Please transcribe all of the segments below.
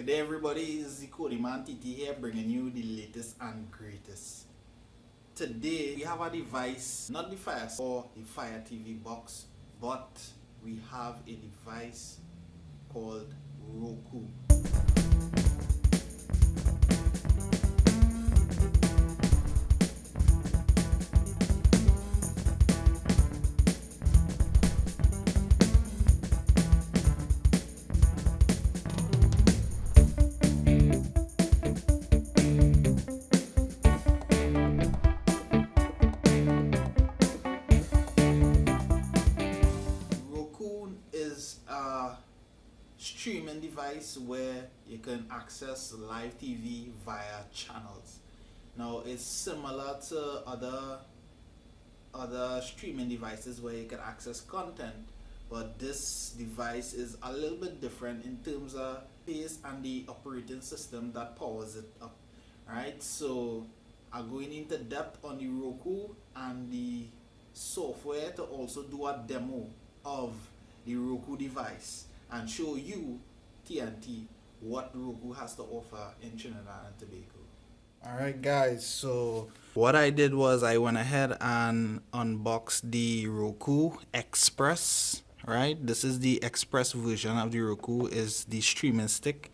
Good day everybody, it's dkodimantt here bringing you the latest and greatest. Today we have a device, not the Fire or the Fire TV box, but we have a device called Roku. Roku is a streaming device where you can access live TV via channels. Now it's similar to other streaming devices where you can access content, but this device is a little bit different in terms of space and the operating system that powers it up. Alright, so I'm going into depth on the Roku and the software to also do a demo of the Roku device and show you TNT what Roku has to offer in Trinidad and Tobago. Alright guys, so what I did was I went ahead and unboxed the ROKU Express. Right, this is the Express version of the Roku, is the streaming stick.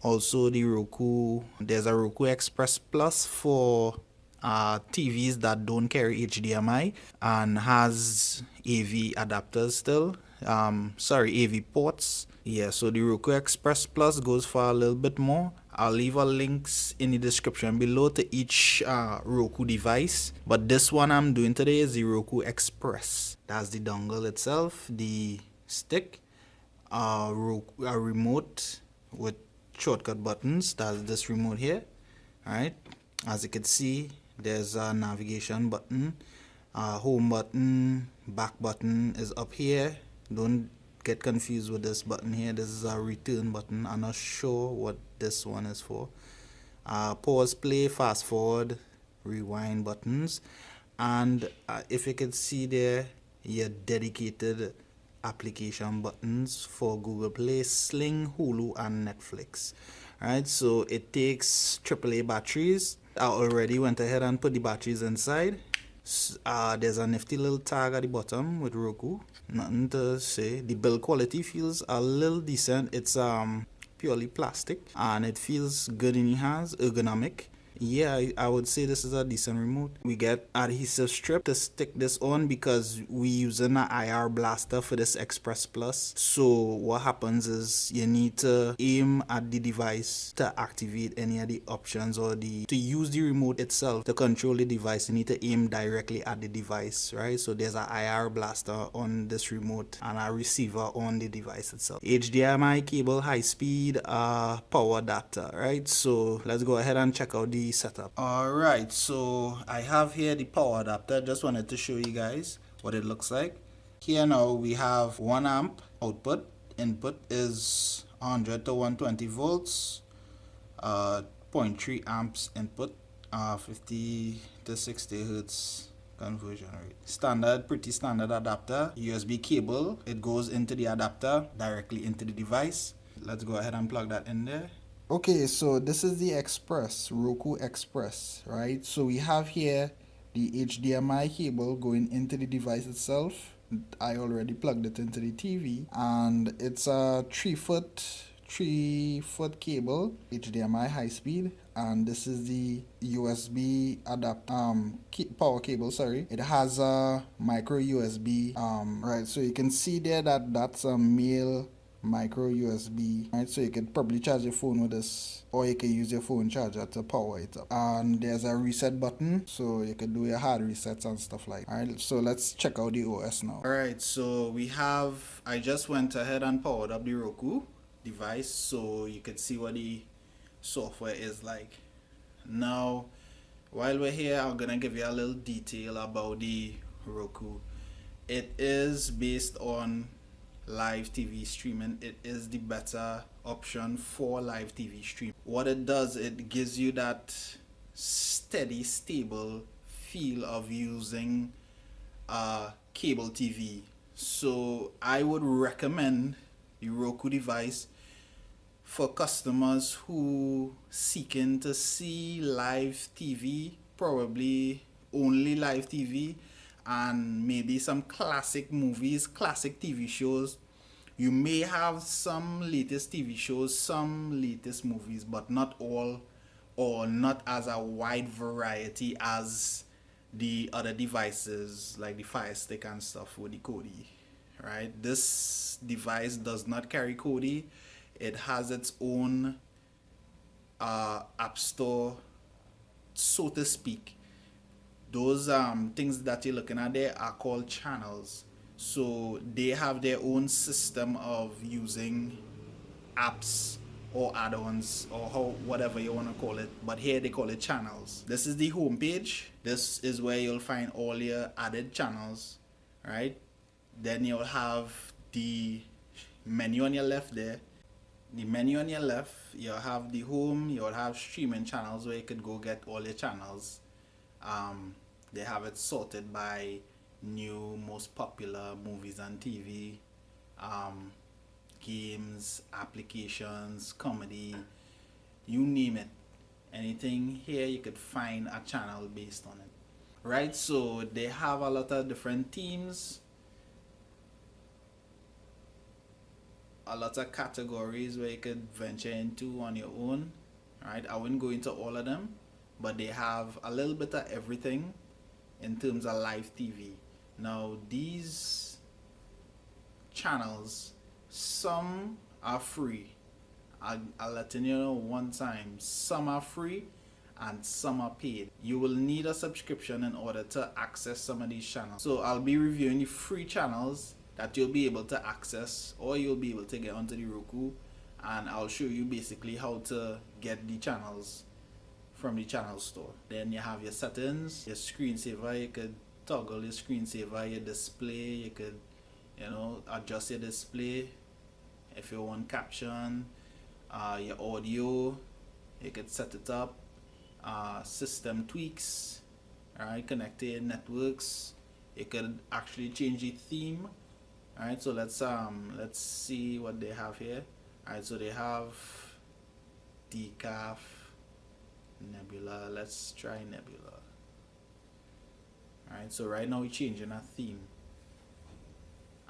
Also the Roku, there's a ROKU Express Plus for TVs that don't carry HDMI and has AV adapters still. AV ports. Yeah, so the ROKU Express Plus goes for a little bit more. I'll leave a links in the description below to each Roku device. But this one I'm doing today is the ROKU Express. That's the dongle itself, the stick, a remote with shortcut buttons. That's this remote here. Alright, as you can see, there's a navigation button, home button, back button is up here. Don't get confused with this button here. This is a return button. I'm not sure what this one is for. Pause, play, fast forward, rewind buttons, and if you can see there, your dedicated application buttons for Google Play, Sling, Hulu, and Netflix. Alright, so it takes AAA batteries. I already went ahead and put the batteries inside. There's a nifty little tag at the bottom with Roku. Nothing to say. The build quality feels a little decent. It's purely plastic and it feels good in your hands, ergonomic. Yeah, I would say this is a decent remote. We get adhesive strip to stick this on because we using an IR blaster for this Express Plus. So what happens is you need to aim at the device to activate any of the options, or to use the remote itself to control the device. You need to aim directly at the device, right? So there's an IR blaster on this remote and a receiver on the device itself. HDMI cable, high speed, power adapter, right? So let's go ahead and check out the setup. Alright, so I have here the power adapter. Just wanted to show you guys what it looks like. Here now we have 1 amp output. Input is 100 to 120 volts, 0.3 amps input, 50 to 60 hertz conversion rate. Pretty standard adapter. USB cable, it goes into the adapter directly into the device. Let's go ahead and plug that in there. Okay, so this is the Express, Roku Express, right? So we have here the HDMI cable going into the device itself. I already plugged it into the TV, and it's a 3-foot cable, HDMI high speed, and this is the USB power cable. Sorry, it has a micro USB. Right, so you can see there that that's a male micro USB, right? So you could probably charge your phone with this, or you can use your phone charger to power it up. And there's a reset button, so you could do your hard resets and stuff like that. Alright, so let's check out the OS now. Alright, so I just went ahead and powered up the Roku device so you could see what the software is like. Now while we're here, I'm gonna give you a little detail about the Roku. It is based on live TV streaming. It is the better option for live TV stream. What it does, it gives you that steady, stable feel of using cable TV. So I would recommend the Roku device for customers who seeking to see live TV, probably only live TV, and maybe some classic movies, classic TV shows. You may have some latest TV shows, some latest movies, but not all, or not as a wide variety as the other devices like the Fire Stick and stuff with the Kodi. Right? This device does not carry Kodi. It has its own app store, so to speak. Those things that you're looking at there are called channels. So they have their own system of using apps or add-ons or whatever you want to call it, but here they call it channels. This is the home page. This is where you'll find all your added channels, right? Then you'll have the menu on your left there. The menu on your left, you'll have the home, you'll have streaming channels where you could go get all your channels. They have it sorted by new, most popular movies and TV, games, applications, comedy, you name it. Anything here you could find a channel based on it. Right, so they have a lot of different themes, a lot of categories where you could venture into on your own. Right, I wouldn't go into all of them, but they have a little bit of everything in terms of live TV. Now these channels, some are free. I'll let you know one time. Some are free and some are paid. You will need a subscription in order to access some of these channels. So I'll be reviewing the free channels that you'll be able to access, or you'll be able to get onto the Roku, and I'll show you basically how to get the channels from the channel store. Then you have your settings, your screensaver. You could toggle your screensaver, your display. You could, adjust your display if you want caption. Your audio, you could set it up. System tweaks, alright, connect to your networks. You could actually change the theme. Alright, so let's see what they have here. Alright, so they have decaf, nebula. Let's try nebula. Alright, so right now we're changing our theme,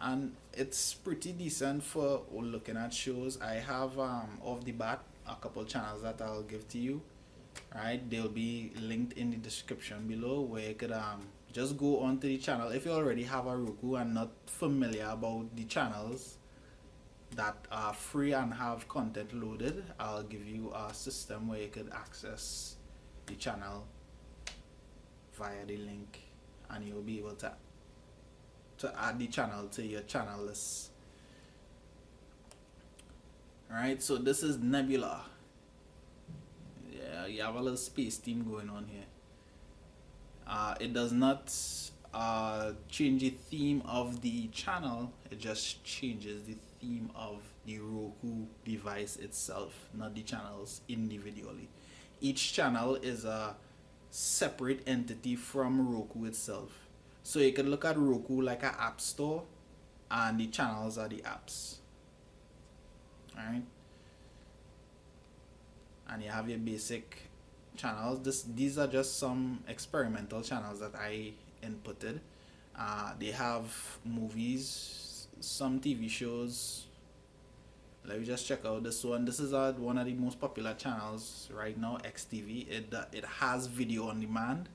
and it's pretty decent for looking at shows. I have off the bat a couple channels that I'll give to you. Right, they'll be linked in the description below, where you could just go onto the channel. If you already have a Roku and not familiar about the channels that are free and have content loaded, I'll give you a system where you could access the channel via the link, and you'll be able to add the channel to your channel list. Alright, so this is Nebula. Yeah, you have a little space theme going on here. It does not change the theme of the channel, it just changes the theme of the Roku device itself, not the channels individually. Each channel is a separate entity from Roku itself. So you can look at Roku like an app store, and the channels are the apps. Alright, and you have your basic channels. These are just some experimental channels that I inputted. They have movies, some TV shows. Let me just check out this one. This is one of the most popular channels right now, XTV. It has video on demand,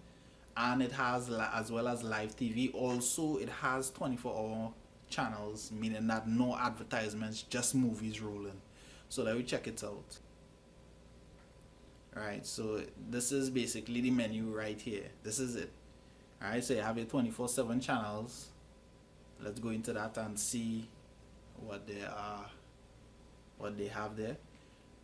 and it has as well as live TV. Also, it has 24-hour channels, meaning that no advertisements, just movies rolling. So let me check it out. Alright, so this is basically the menu right here. This is it. Alright, so you have your 24/7 channels. Let's go into that and see what they have there.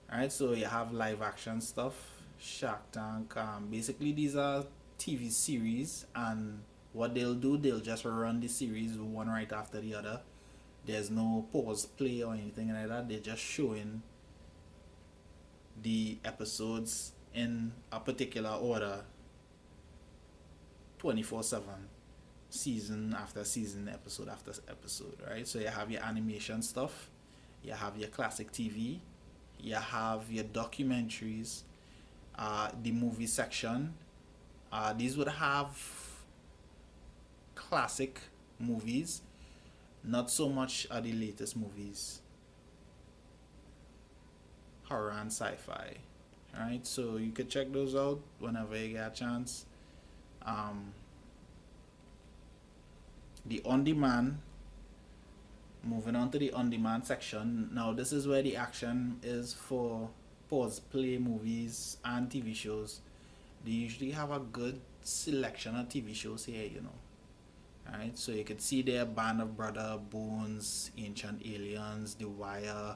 Alright, so you have live action stuff, Shark Tank. Basically these are TV series, and what they'll do, they'll just run the series one right after the other. There's no pause play or anything like that. They're just showing the episodes in a particular order, 24/7, season after season, episode after episode. Right, so you have your animation stuff, you have your classic TV, you have your documentaries, the movie section. These would have classic movies, not so much the latest movies, horror and sci-fi. Alright, so you could check those out whenever you get a chance. The on-demand, moving on to the on-demand section. Now this is where the action is for pause play movies and TV shows. They usually have a good selection of TV shows here, you know. Alright, so you can see there Band of Brother, Bones, Ancient Aliens, The Wire,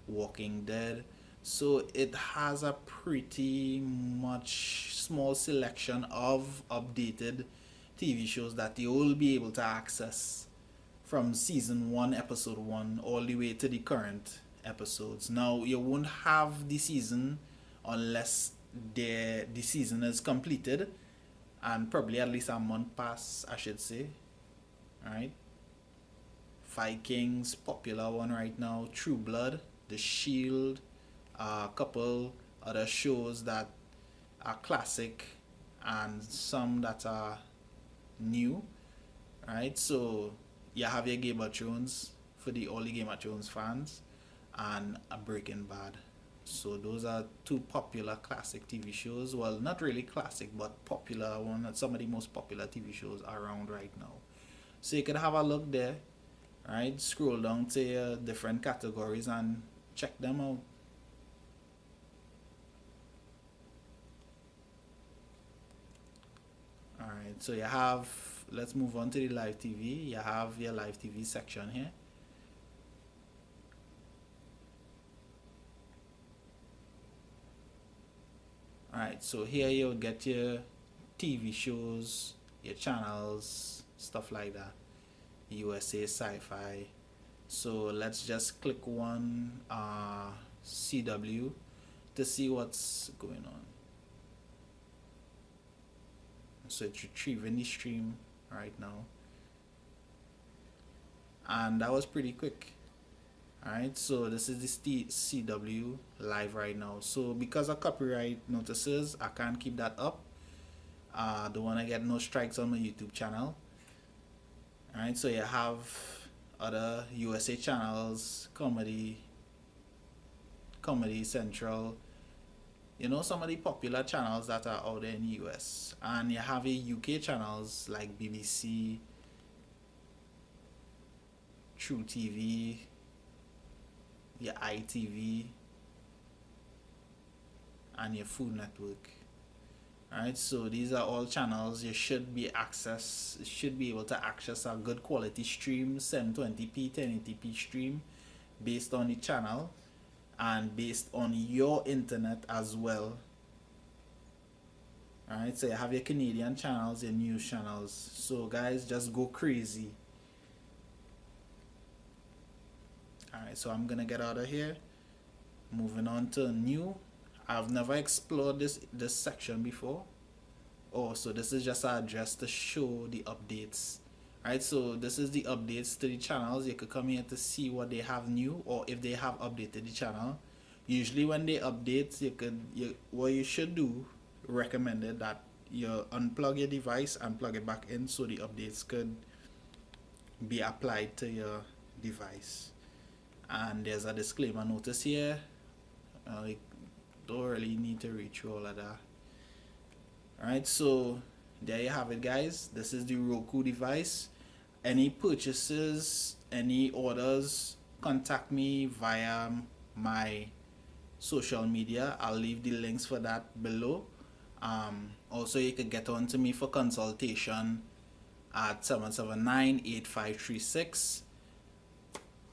Walking Dead. So it has a pretty much small selection of updated TV shows that you will be able to access from season 1, episode 1, all the way to the current episodes. Now, you won't have the season unless the season is completed, and probably at least a month pass, I should say. Alright. Vikings, popular one right now. True Blood, The Shield, a couple other shows that are classic and some that are new. Right, so you have your Game of Thrones for all the Game of Thrones fans, and a Breaking Bad. So those are two popular classic TV shows. Well, not really classic, but popular some of the most popular TV shows around right now. So you can have a look there, right? Scroll down to your different categories and check them out. Alright, so you have, let's move on to the live TV. You have your live TV section here. Alright, so here you'll get your TV shows, your channels, stuff like that. USA Sci-Fi. So let's just click one CW to see what's going on. So it's retrieving the stream right now, and that was pretty quick. Alright, so this is the CW live right now. So because of copyright notices, I can't keep that up. Don't want to get no strikes on my YouTube channel. Alright, so you have other USA channels, Comedy Central, you know, some of the popular channels that are out there in the US. And you have your UK channels like BBC, True TV, your ITV, and your Food Network. Alright, so these are all channels you should be able to access a good quality stream, 720p, 1080p stream based on the channel and based on your internet as well. Alright, so you have your Canadian channels, your news channels. So guys, just go crazy. Alright, so I'm gonna get out of here. Moving on to new. I've never explored this section before. Oh, so this is just an address to show the updates. Alright, so this is the updates to the channels. You could come here to see what they have new, or if they have updated the channel. Usually when they update, what you should do, recommended, that you unplug your device and plug it back in so the updates could be applied to your device. And there's a disclaimer notice here. Don't really need to read through all of that. Alright, so there you have it, guys. This is the Roku device. Any purchases, any orders, contact me via my social media. I'll leave the links for that below. Also, you can get on to me for consultation at 779-8536.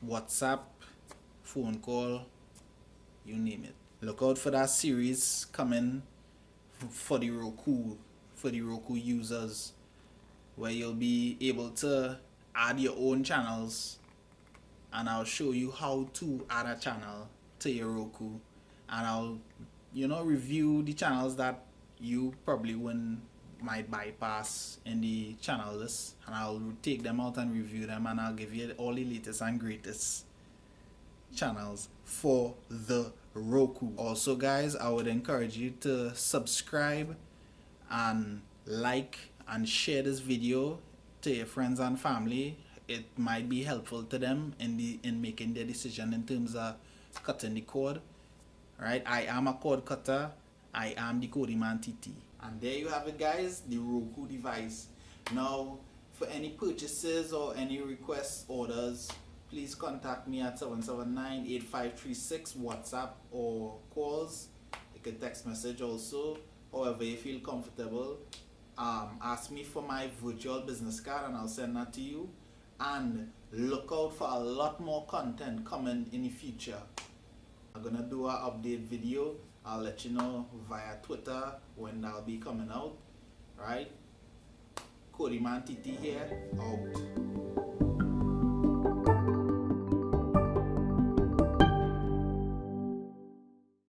WhatsApp, phone call, you name it. Look out for that series coming for the Roku users, where you'll be able to add your own channels, and I'll show you how to add a channel to your Roku, and I'll review the channels that you probably might bypass in the channel list, and I'll take them out and review them, and I'll give you all the latest and greatest. channels for the Roku. Also guys, I would encourage you to subscribe and like and share this video to your friends and family. It might be helpful to them in making their decision in terms of cutting the cord. Right, I am a cord cutter. I am dkodimantt TT. And there you have it guys, the Roku device. Now for any purchases or any requests, orders, please contact me at 779-8536 WhatsApp or calls. You can text message also, however you feel comfortable. Ask me for my virtual business card and I'll send that to you. And look out for a lot more content coming in the future. I'm gonna do an update video. I'll let you know via Twitter when that'll be coming out. Right? dkodimantt TT here, out.